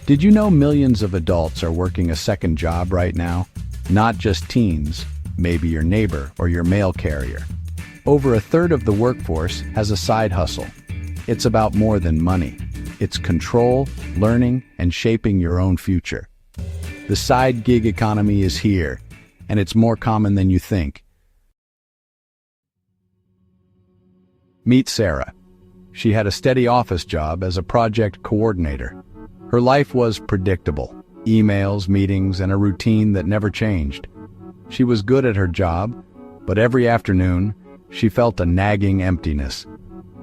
Did you know millions of adults are working a second job right now? Not just teens, maybe your neighbor or your mail carrier. Over a third of the workforce has a side hustle. It's about more than money. It's control, learning, and shaping your own future. The side gig economy is here, and it's more common than you think. Meet Sarah. She had a steady office job as a project coordinator. Her life was predictable: emails, meetings, and a routine that never changed. She was good at her job, but every afternoon, she felt a nagging emptiness.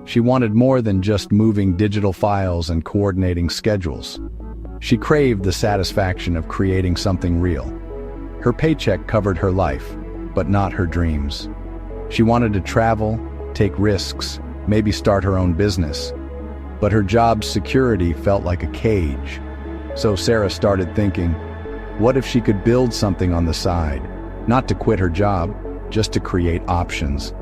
She wanted more than just moving digital files and coordinating schedules. She craved the satisfaction of creating something real. Her paycheck covered her life, but not her dreams. She wanted to travel, take risks, maybe start her own business. But her job's security felt like a cage. So Sarah started thinking, what if she could build something on the side? Not to quit her job, just to create options.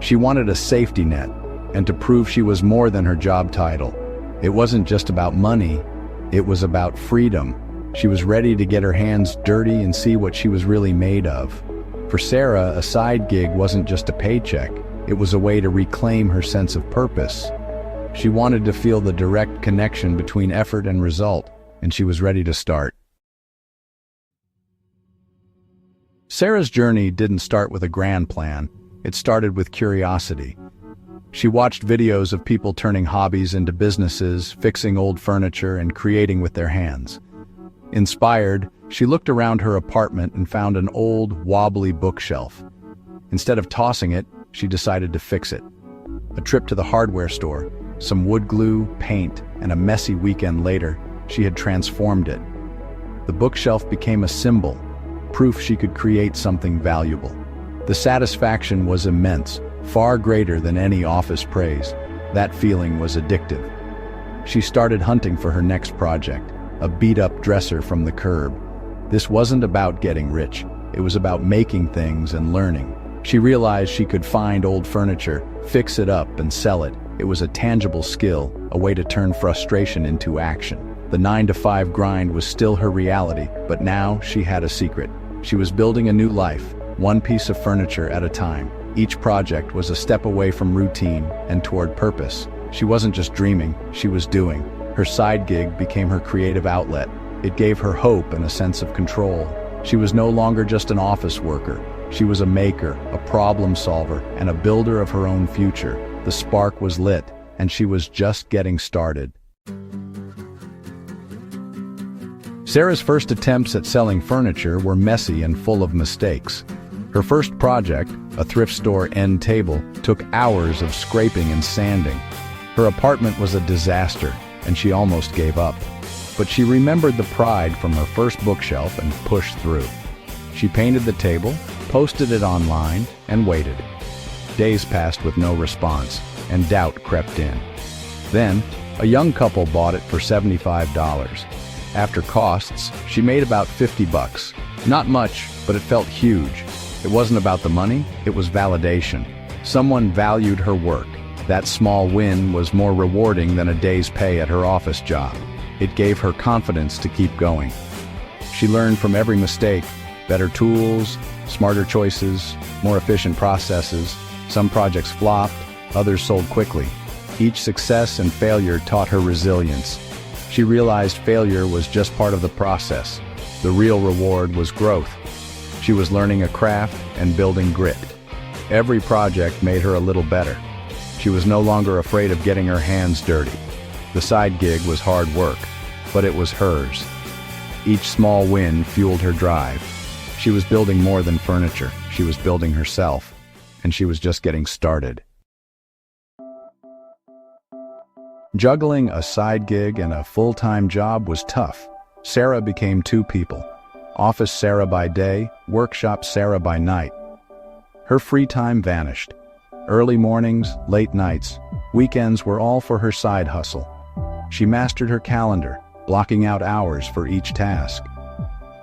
She wanted a safety net, and to prove she was more than her job title. It wasn't just about money, it was about freedom. She was ready to get her hands dirty and see what she was really made of. For Sarah, a side gig wasn't just a paycheck, it was a way to reclaim her sense of purpose. She wanted to feel the direct connection between effort and result, and she was ready to start. Sarah's journey didn't start with a grand plan. It started with curiosity. She watched videos of people turning hobbies into businesses, fixing old furniture, and creating with their hands. Inspired, she looked around her apartment and found an old, wobbly bookshelf. Instead of tossing it, she decided to fix it. A trip to the hardware store, some wood glue, paint, and a messy weekend later, she had transformed it. The bookshelf became a symbol, proof she could create something valuable. The satisfaction was immense, far greater than any office praise. That feeling was addictive. She started hunting for her next project, a beat-up dresser from the curb. This wasn't about getting rich, it was about making things and learning. She realized she could find old furniture, fix it up, and sell it. It was a tangible skill, a way to turn frustration into action. The 9-to-5 grind was still her reality, but now she had a secret. She was building a new life, one piece of furniture at a time. Each project was a step away from routine and toward purpose. She wasn't just dreaming, she was doing. Her side gig became her creative outlet. It gave her hope and a sense of control. She was no longer just an office worker. She was a maker, a problem solver, and a builder of her own future. The spark was lit, and she was just getting started. Sarah's first attempts at selling furniture were messy and full of mistakes. Her first project, a thrift store end table, took hours of scraping and sanding. Her apartment was a disaster, and she almost gave up. But she remembered the pride from her first bookshelf and pushed through. She painted the table, posted it online, and waited. Days passed with no response, and doubt crept in. Then, a young couple bought it for $75. After costs, she made about $50. Not much, but it felt huge. It wasn't about the money, it was validation. Someone valued her work. That small win was more rewarding than a day's pay at her office job. It gave her confidence to keep going. She learned from every mistake: better tools, smarter choices, more efficient processes. Some projects flopped, others sold quickly. Each success and failure taught her resilience. She realized failure was just part of the process. The real reward was growth. She was learning a craft and building grit. Every project made her a little better. She was no longer afraid of getting her hands dirty. The side gig was hard work, but it was hers. Each small win fueled her drive. She was building more than furniture. She was building herself, and she was just getting started. Juggling a side gig and a full-time job was tough. Sarah became two people. Office Sarah by day, workshop Sarah by night. Her free time vanished. Early mornings, late nights, weekends were all for her side hustle. She mastered her calendar, blocking out hours for each task.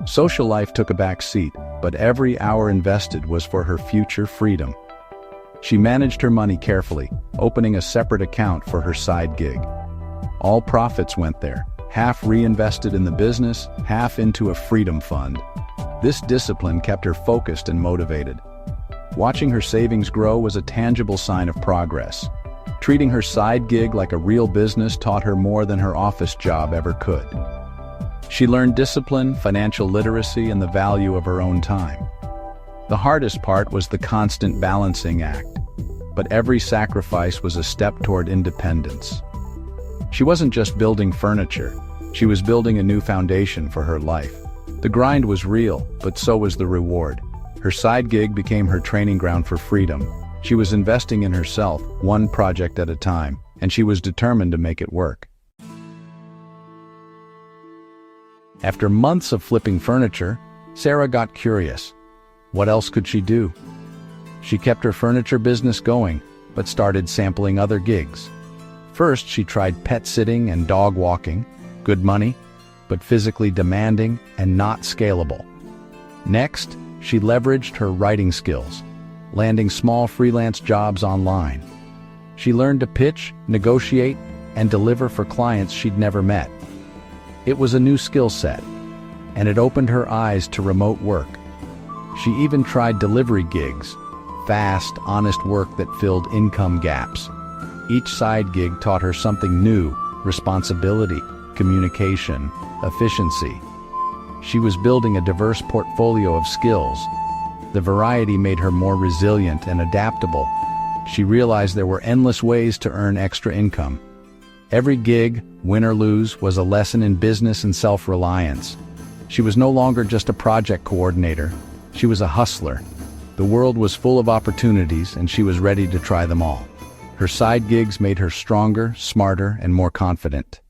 Social life took a back seat, but every hour invested was for her future freedom. She managed her money carefully, opening a separate account for her side gig. All profits went there, half reinvested in the business, half into a freedom fund. This discipline kept her focused and motivated. Watching her savings grow was a tangible sign of progress. Treating her side gig like a real business taught her more than her office job ever could. She learned discipline, financial literacy, and the value of her own time. The hardest part was the constant balancing act, but every sacrifice was a step toward independence. She wasn't just building furniture, she was building a new foundation for her life. The grind was real, but so was the reward. Her side gig became her training ground for freedom. She was investing in herself, one project at a time, and she was determined to make it work. After months of flipping furniture, Sarah got curious. What else could she do? She kept her furniture business going, but started sampling other gigs. First, she tried pet sitting and dog walking, good money, but physically demanding and not scalable. Next, she leveraged her writing skills, landing small freelance jobs online. She learned to pitch, negotiate, and deliver for clients she'd never met. It was a new skill set, and it opened her eyes to remote work. She even tried delivery gigs, fast, honest work that filled income gaps. Each side gig taught her something new: responsibility, communication, efficiency. She was building a diverse portfolio of skills. The variety made her more resilient and adaptable. She realized there were endless ways to earn extra income. Every gig, win or lose, was a lesson in business and self-reliance. She was no longer just a project coordinator. She was a hustler. The world was full of opportunities, and she was ready to try them all. Her side gigs made her stronger, smarter, and more confident.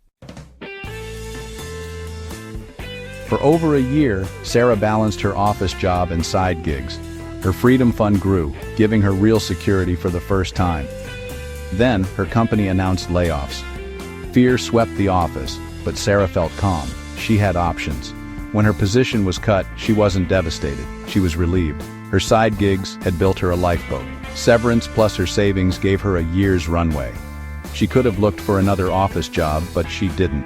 For over a year, Sarah balanced her office job and side gigs. Her freedom fund grew, giving her real security for the first time. Then, her company announced layoffs. Fear swept the office, but Sarah felt calm. She had options. When her position was cut, she wasn't devastated. She was relieved. Her side gigs had built her a lifeboat. Severance plus her savings gave her a year's runway. She could have looked for another office job, but she didn't.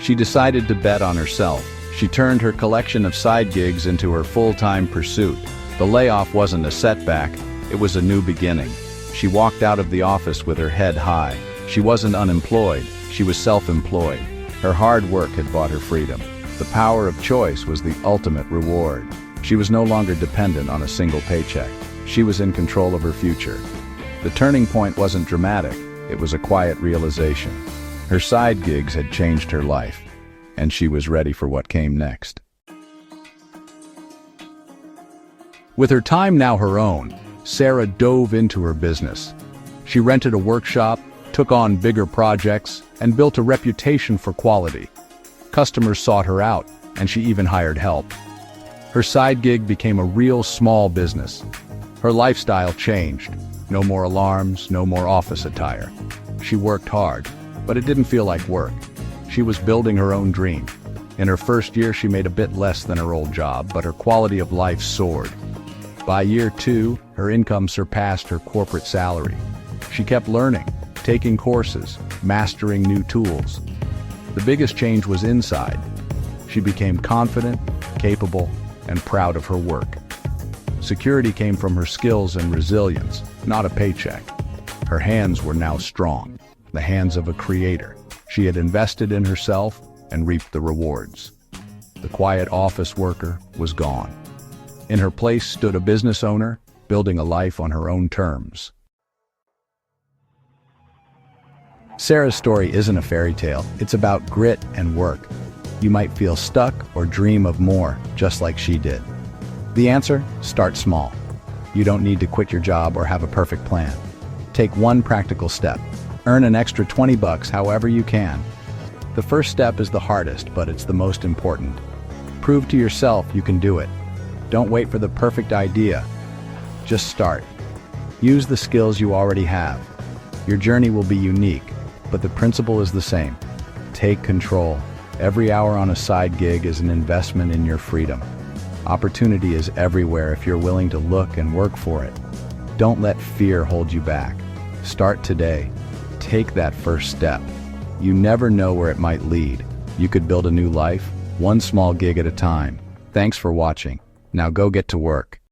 She decided to bet on herself. She turned her collection of side gigs into her full-time pursuit. The layoff wasn't a setback, it was a new beginning. She walked out of the office with her head high. She wasn't unemployed, she was self-employed. Her hard work had bought her freedom. The power of choice was the ultimate reward. She was no longer dependent on a single paycheck. She was in control of her future. The turning point wasn't dramatic, it was a quiet realization. Her side gigs had changed her life, and she was ready for what came next. With her time now her own, Sarah dove into her business. She rented a workshop, took on bigger projects, and built a reputation for quality. Customers sought her out, and she even hired help. Her side gig became a real small business. Her lifestyle changed. No more alarms, no more office attire. She worked hard, but it didn't feel like work. She was building her own dream. In her first year, she made a bit less than her old job, but her quality of life soared. By year 2, her income surpassed her corporate salary. She kept learning, taking courses, mastering new tools. The biggest change was inside. She became confident, capable, and proud of her work. Security came from her skills and resilience, not a paycheck. Her hands were now strong, the hands of a creator. She had invested in herself and reaped the rewards. The quiet office worker was gone. In her place stood a business owner, building a life on her own terms. Sarah's story isn't a fairy tale. It's about grit and work. You might feel stuck or dream of more, just like she did. The answer? Start small. You don't need to quit your job or have a perfect plan. Take one practical step. Earn an extra $20 however you can. The first step is the hardest, but it's the most important. Prove to yourself you can do it. Don't wait for the perfect idea. Just start. Use the skills you already have. Your journey will be unique, but the principle is the same. Take control. Every hour on a side gig is an investment in your freedom. Opportunity is everywhere if you're willing to look and work for it. Don't let fear hold you back. Start today. Take that first step. You never know where it might lead. you could build a new life, one small gig at a time. Thanks for watching. Now go get to work.